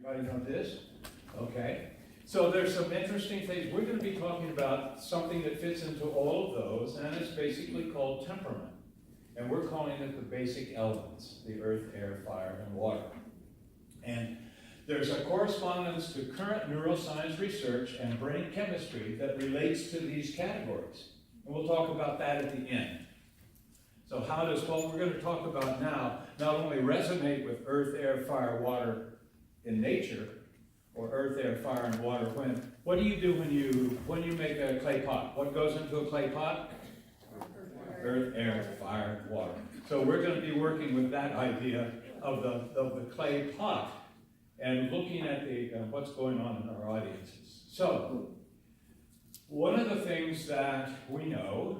Everybody know this? Okay. So there's some interesting things. We're going to be talking about something that fits into all of those, and it's basically called temperament. And we're calling it the basic elements, the earth, air, fire, and water. And there's a correspondence to current neuroscience research and brain chemistry that relates to these categories. And we'll talk about that at the end. So how does what we're going to talk about now not only resonate with earth, air, fire, water in nature, or earth, air, fire, and water? What do you do when you make a clay pot? What goes into a clay pot? Earth, air, fire, and water. So we're going to be working with that idea of the clay pot and looking at what's going on in our audiences. So one of the things that we know,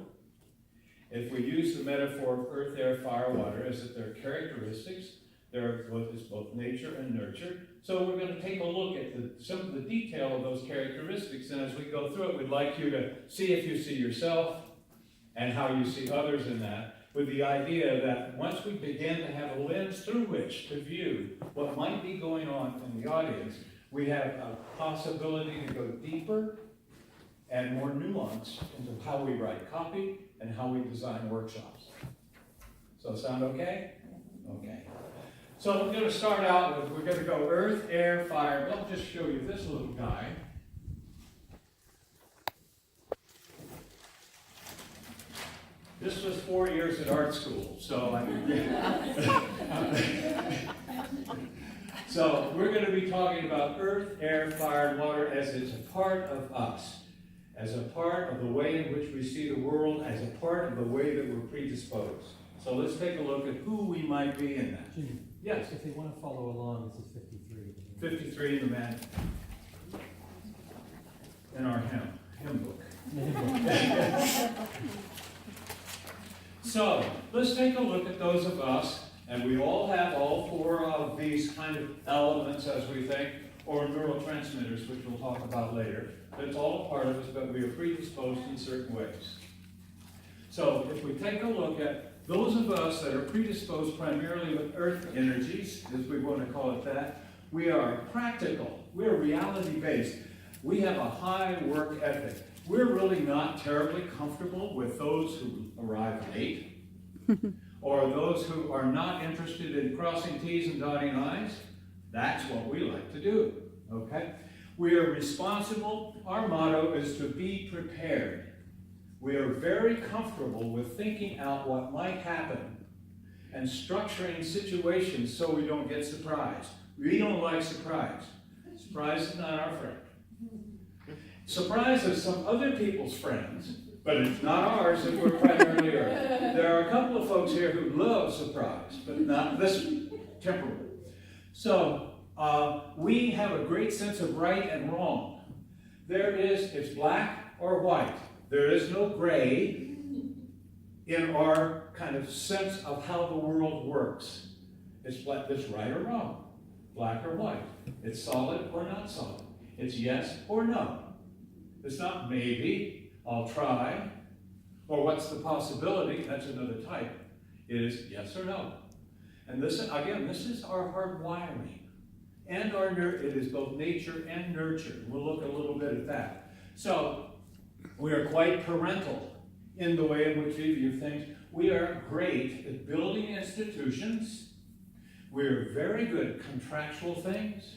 if we use the metaphor of earth, air, fire, water, is that there are characteristics. There is both nature and nurture. So we're going to take a look at some of the detail of those characteristics, and as we go through it, we'd like you to see if you see yourself and how you see others in that, with the idea that once we begin to have a lens through which to view what might be going on in the audience, we have a possibility to go deeper and more nuanced into how we write copy and how we design workshops. So sound okay? Okay. So I'm going to start out with, we're going to go earth, air, fire. I'll just show you this little guy. This was 4 years at art school, so so we're going to be talking about earth, air, fire, and water as it's a part of us, as a part of the way in which we see the world, as a part of the way that we're predisposed. So let's take a look at who we might be in that. Jimmy, yes? if they want to follow along, this is 53. 53 in the man, in our hymn book. So let's take a look at those of us, and we all have all four of these kind of elements, as we think, or neurotransmitters, which we'll talk about later. It's all a part of us, but we are predisposed in certain ways. So if we take a look at those of us that are predisposed primarily with earth energies, as we want to call it that, we are practical. We're reality-based. We have a high work ethic. We're really not terribly comfortable with those who arrive late, or those who are not interested in crossing T's and dotting I's. That's what we like to do, okay? We are responsible. Our motto is to be prepared. We are very comfortable with thinking out what might happen and structuring situations so we don't get surprised. We don't like surprise. Surprise is not our friend. Surprise is some other people's friends, but it's not ours if we're primarily Earth. There are a couple of folks here who love surprise, but not this temperament. So we have a great sense of right and wrong. It's black or white. There is no gray in our kind of sense of how the world works. It's right or wrong, black or white. It's solid or not solid. It's yes or no. It's not maybe, I'll try, or what's the possibility, that's another type. It is yes or no. And this, again, this is our hard wiring. And it is both nature and nurture. We'll look a little bit at that. So, we are quite parental in the way in which we view things. We are great at building institutions. We're very good at contractual things.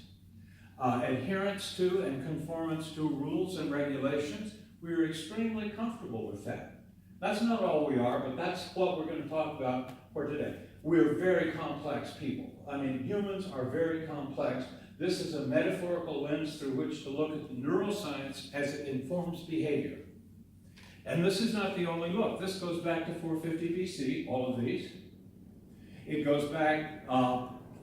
Adherence to and conformance to rules and regulations, we're extremely comfortable with that. That's not all we are, but that's what we're going to talk about for today. We're very complex people. I mean, humans are very complex. This is a metaphorical lens through which to look at neuroscience as it informs behavior. And this is not the only look. This goes back to 450 BC, all of these. It goes back,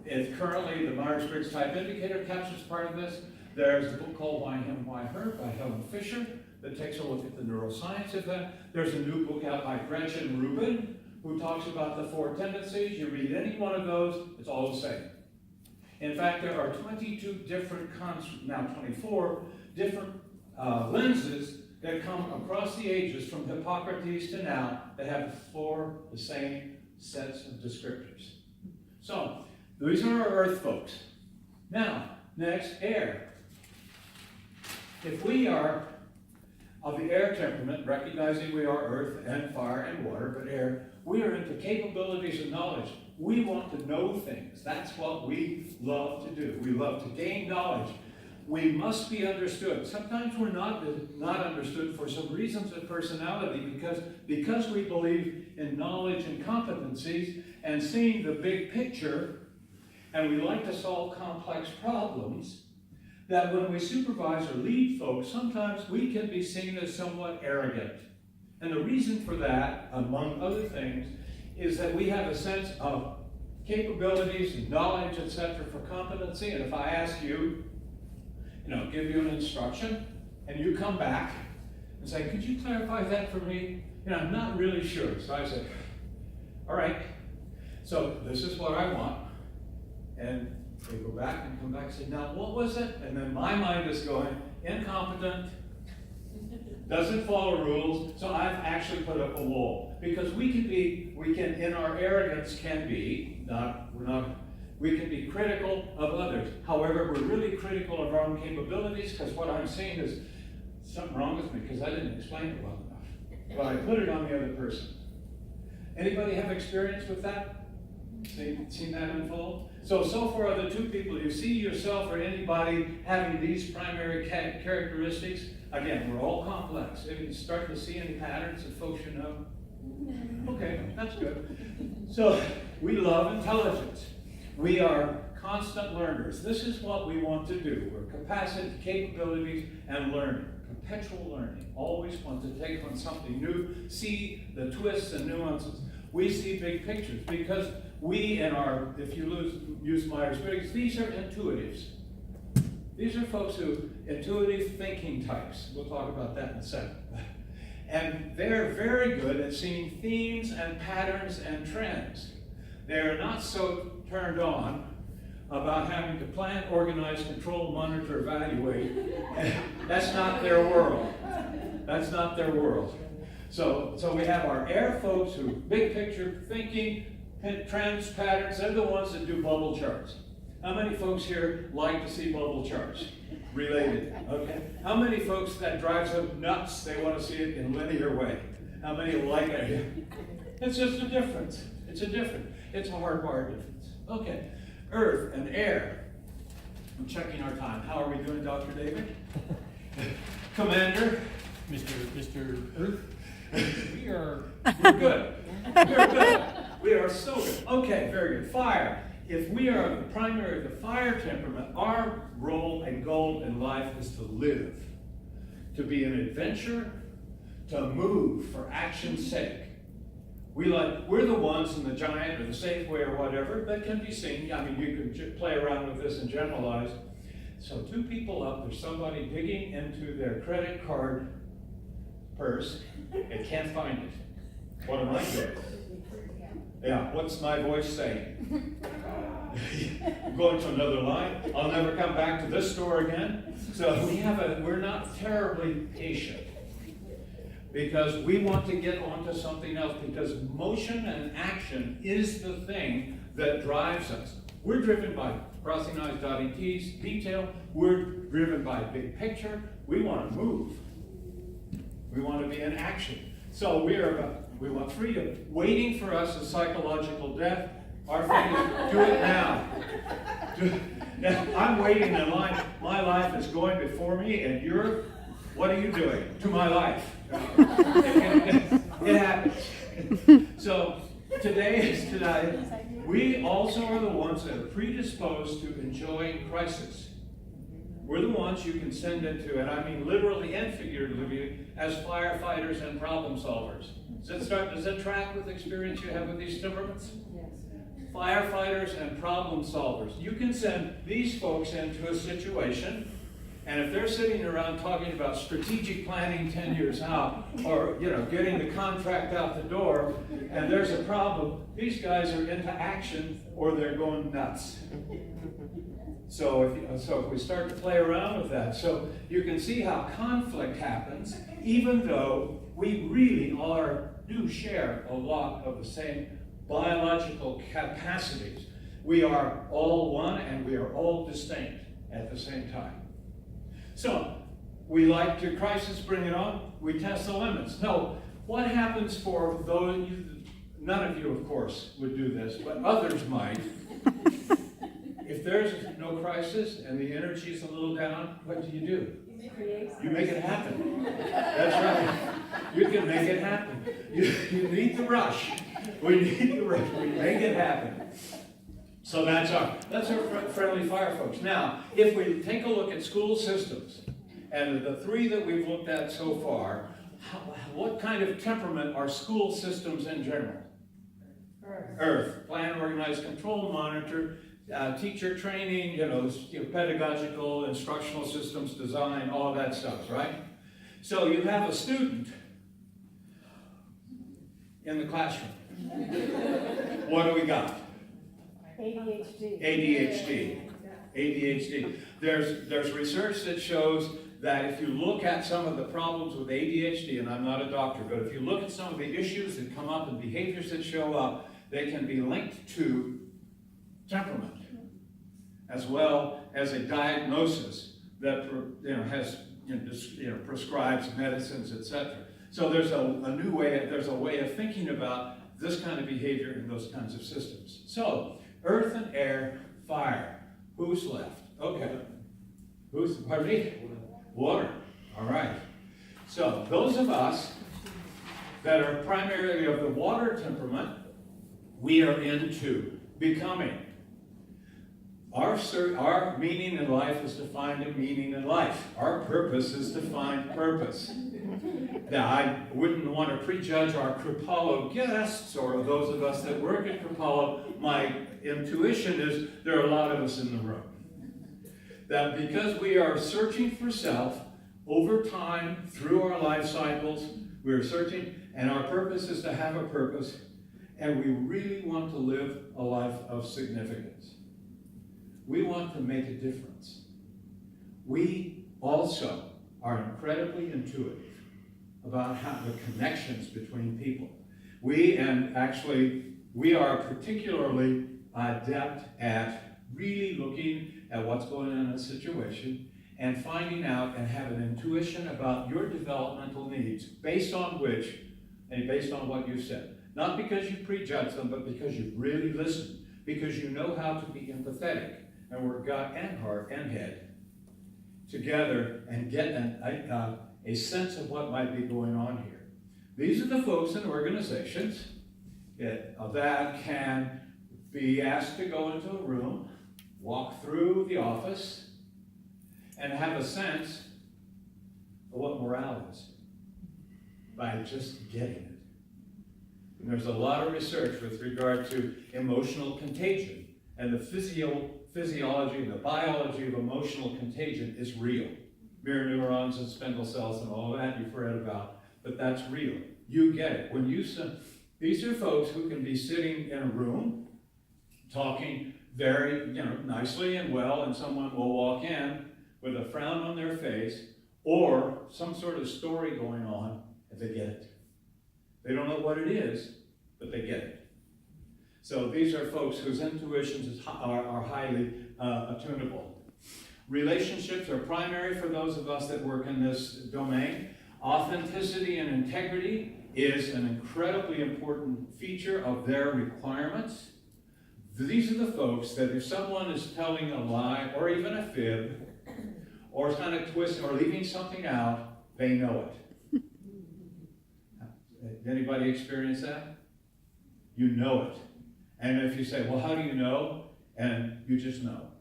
it's currently the Myers-Briggs Type Indicator captures part of this. There's a book called Why Him, Why Her by Helen Fisher that takes a look at the neuroscience of that. There's a new book out by Gretchen Rubin who talks about the four tendencies. You read any one of those, it's all the same. In fact, there are 22 different, now 24, different lenses that come across the ages from Hippocrates to now that have the same sets of descriptors. So, these are our Earth folks. Now, Next, air. If we are of the air temperament, recognizing we are earth and fire and water, but air, we are into capabilities and knowledge. We want to know things. That's what we love to do. We love to gain knowledge. We must be understood. Sometimes we're not understood for some reasons of personality because we believe in knowledge and competencies and seeing the big picture, and we like to solve complex problems, that when we supervise or lead folks, sometimes we can be seen as somewhat arrogant. And the reason for that, among other things, is that we have a sense of capabilities and knowledge, etc., for competency. And if I ask you, give you an instruction, and you come back and say, could you clarify that for me? I'm not really sure. So I say, all right, so this is what I want. And they go back and come back and say, now what was it? And then my mind is going, incompetent, doesn't follow rules, so I've actually put up a wall. Because we can, in our arrogance, we can be critical of others. However, we're really critical of our own capabilities, because what I'm seeing is something wrong with me, because I didn't explain it well enough. But I put it on the other person. Anybody have experience with that? Seen that unfold? So far are the two people. You see yourself or anybody having these primary characteristics? Again, we're all complex. If you start to see any patterns of folks you know? Okay, that's good. So we love intelligence. We are constant learners. This is what we want to do. We're capacity, capabilities, and learning. Perpetual learning. Always want to take on something new, see the twists and nuances. We see big pictures because we, if you use Myers-Briggs, these are intuitives. These are folks intuitive thinking types. We'll talk about that in a second. And they're very good at seeing themes and patterns and trends. They're not so turned on about having to plan, organize, control, monitor, evaluate. That's not their world. That's not their world. So we have our air folks who big picture thinking, trends, patterns. They're the ones that do bubble charts. How many folks here like to see bubble charts? Related, okay? How many folks that drives them nuts, they want to see it in linear way? How many like it? It's just a difference. It's a hardwired difference. Okay, earth and air. I'm checking our time. How are we doing, Dr. David? Commander? Mr. Earth? We're good. We're good. We are so good. Okay, very good. Fire. If we are the fire temperament, our role and goal in life is to live, to be an adventure, to move for action's sake. We're the ones in the giant or the Safeway or whatever that can be seen. I mean, you can play around with this and generalize. So 2 people up, there's somebody digging into their credit card purse and can't find it. What am I doing? Yeah, what's my voice saying? I'm going to another line. I'll never come back to this store again. So we're not terribly patient because we want to get onto something else, because motion and action is the thing that drives us. We're driven by crossing I's, dotting T's, detail. We're driven by big picture. We want to move. We want to be in action. So we want freedom. Waiting for us is psychological death. Our thing is do it now. I'm waiting in line. My life is going before me, and what are you doing to my life? It happens. So today, we also are the ones that are predisposed to enjoying crisis. We're the ones you can send into, and I mean literally and figuratively, as firefighters and problem solvers. Does that track with experience you have with these temperaments? Yes. Firefighters and problem solvers. You can send these folks into a situation, and if they're sitting around talking about strategic planning 10 years out, or getting the contract out the door, and there's a problem, these guys are into action or they're going nuts. So if we start to play around with that, so you can see how conflict happens, even though we really do share a lot of the same biological capacities. We are all one and we are all distinct. at the same time. So, we like to crisis, bring it on, we test the limits. No, what happens for those, none of you, of course, would do this, but others might. If there's no crisis and the energy is a little down, what do? You make it happen. That's right. You can make it happen. You need the rush. We need the rush. We make it happen. So that's our friendly fire folks. Now, if we take a look at school systems, and the three that we've looked at so far, what kind of temperament are school systems in general? Earth. Plan, organize, control, monitor, teacher training, pedagogical, instructional systems, design, all of that stuff, right? So you have a student in the classroom. What do we got? ADHD. There's research that shows that if you look at some of the problems with ADHD, and I'm not a doctor, but if you look at some of the issues that come up and behaviors that show up, they can be linked to temperament, as well as a diagnosis that prescribes medicines, etc. So there's a new way, there's a way of thinking about this kind of behavior in those kinds of systems. So, earth and air, fire. Who's left? Okay. Pardon me? Water. All right. So, those of us that are primarily of the water temperament, we are into becoming. Our meaning in life is to find a meaning in life. Our purpose is to find purpose. Now, I wouldn't want to prejudge our Kripalu guests or those of us that work at Kripalu. My intuition is there are a lot of us in the room. That because we are searching for self over time, through our life cycles, we're searching, and our purpose is to have a purpose, and we really want to live a life of significance. We want to make a difference. We also are incredibly intuitive about how the connections between people. We are particularly adept at really looking at what's going on in a situation and finding out and have an intuition about your developmental needs based on what you said. Not because you prejudge them, but because you really listen, because you know how to be empathetic and work gut and heart and head together and get a sense of what might be going on here. These are the folks in organizations that can be asked to go into a room, walk through the office, and have a sense of what morale is by just getting it. And there's a lot of research with regard to emotional contagion, and the physiology and the biology of emotional contagion is real. Mirror neurons and spindle cells and all that you've read about, but that's real. You get it. These are folks who can be sitting in a room, talking very nicely and well, and someone will walk in with a frown on their face or some sort of story going on, and they get it. They don't know what it is, but they get it. So these are folks whose intuitions are highly attunable. Relationships are primary for those of us that work in this domain. Authenticity and integrity is an incredibly important feature of their requirements. These are the folks that if someone is telling a lie or even a fib or kind of twisting or leaving something out, they know it. Anybody experience that? You know it. And if you say, well, how do you know? And you just know.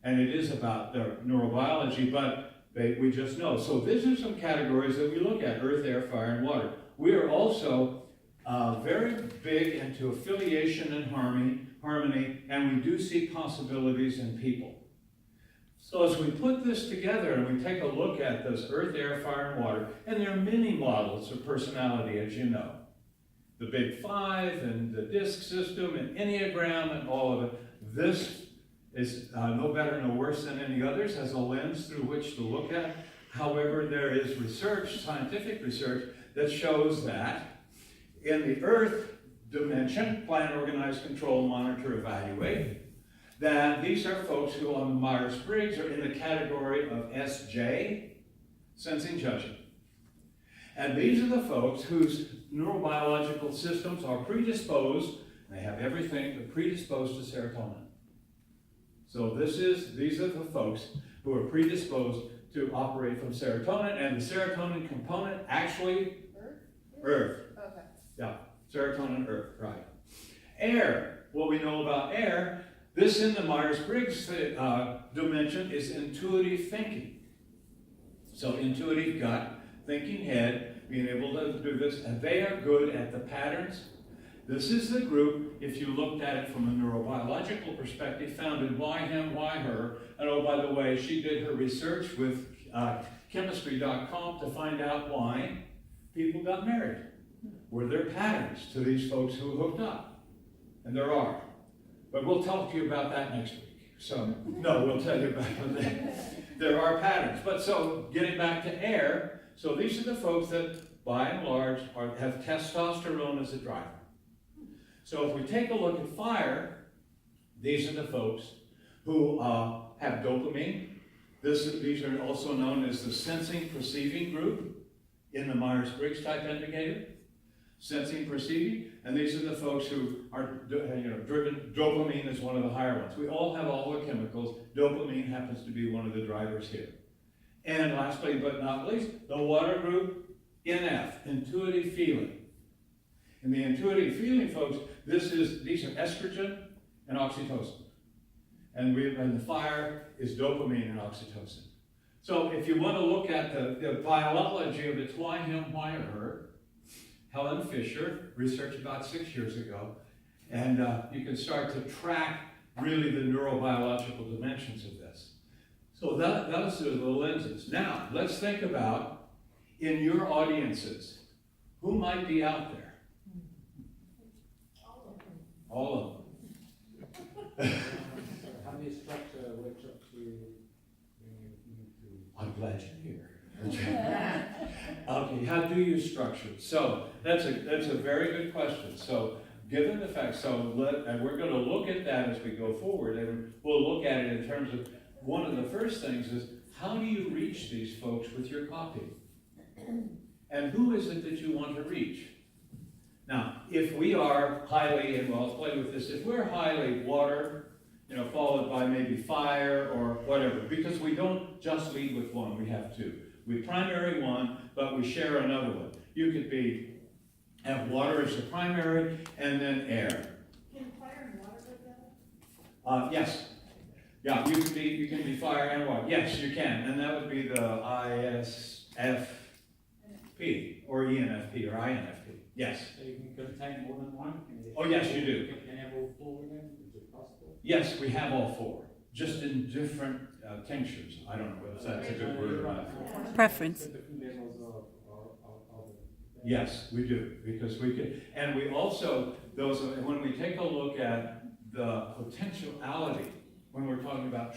And it is about their neurobiology, but we just know. So these are some categories that we look at: earth, air, fire, and water. We are also very big into affiliation and harmony, and we do see possibilities in people. So as we put this together and we take a look at this earth, air, fire, and water, and there are many models of personality, as you know. The Big Five and the DISC system and Enneagram and all of it. This is no better, no worse than any others, has a lens through which to look at. However, there is research, scientific research, that shows that in the earth dimension, plan, organize, control, monitor, evaluate, that these are folks who on the Myers-Briggs are in the category of SJ, sensing judging. And these are the folks whose neurobiological systems are predisposed, they have everything, but predisposed to serotonin. So these are the folks who are predisposed to operate from serotonin, and the serotonin component actually, Earth. Okay. Yeah, serotonin, Earth, right. Air, what we know about air, this in the Myers-Briggs dimension is intuitive thinking. So intuitive gut, thinking head, being able to do this, and they are good at the patterns. This is the group, if you looked at it from a neurobiological perspective, founded why him, why her. And oh, by the way, she did her research with chemistry.com to find out why people got married. Were there patterns to these folks who hooked up? And there are. But we'll talk to you about that next week. So, no, we'll tell you about that. There are patterns. But so, getting back to air, so these are the folks that, by and large, have testosterone as a driver. So if we take a look at fire, these are the folks who have dopamine. These are also known as the sensing perceiving group in the Myers-Briggs type indicator. Sensing, perceiving, and these are the folks who are driven. Dopamine is one of the higher ones. We all have all the chemicals. Dopamine happens to be one of the drivers here. And lastly, but not least, the water group, NF, intuitive feeling. In the intuitive feeling, folks, these are estrogen and oxytocin. And the fire is dopamine and oxytocin. So if you want to look at the biology of it's why him, why her, Helen Fisher, researched about 6 years ago, and you can start to track really the neurobiological dimensions of this. So those are the lenses. Now, let's think about, in your audiences, who might be out there? All of them. How many structure workshops do you I'm glad you're here. Okay, how do you structure it? So that's a very good question. So given the fact, and we're going to look at that as we go forward, and we'll look at it in terms of one of the first things is how do you reach these folks with your copy? And who is it that you want to reach? Now, if we are highly, and I'll play with this, if we're highly water, followed by maybe fire or whatever, because we don't just lead with one, we have two. We primary one, but we share another one. You could have water as a primary, and then air. Can fire and water go together? Yes. Yeah, you can be fire and water. Yes, you can, and that would be the ISFP, or ENFP, or INFP. Yes. So you can contain more than one? Oh, yes, you do. Can you have all four of them? Is it possible? Yes, we have all four, just in different tinctures. I don't know if that's a good word or not. Preference. Different levels of Yes, we do, because we can, and we also, when we take a look at the potentiality, when we're talking about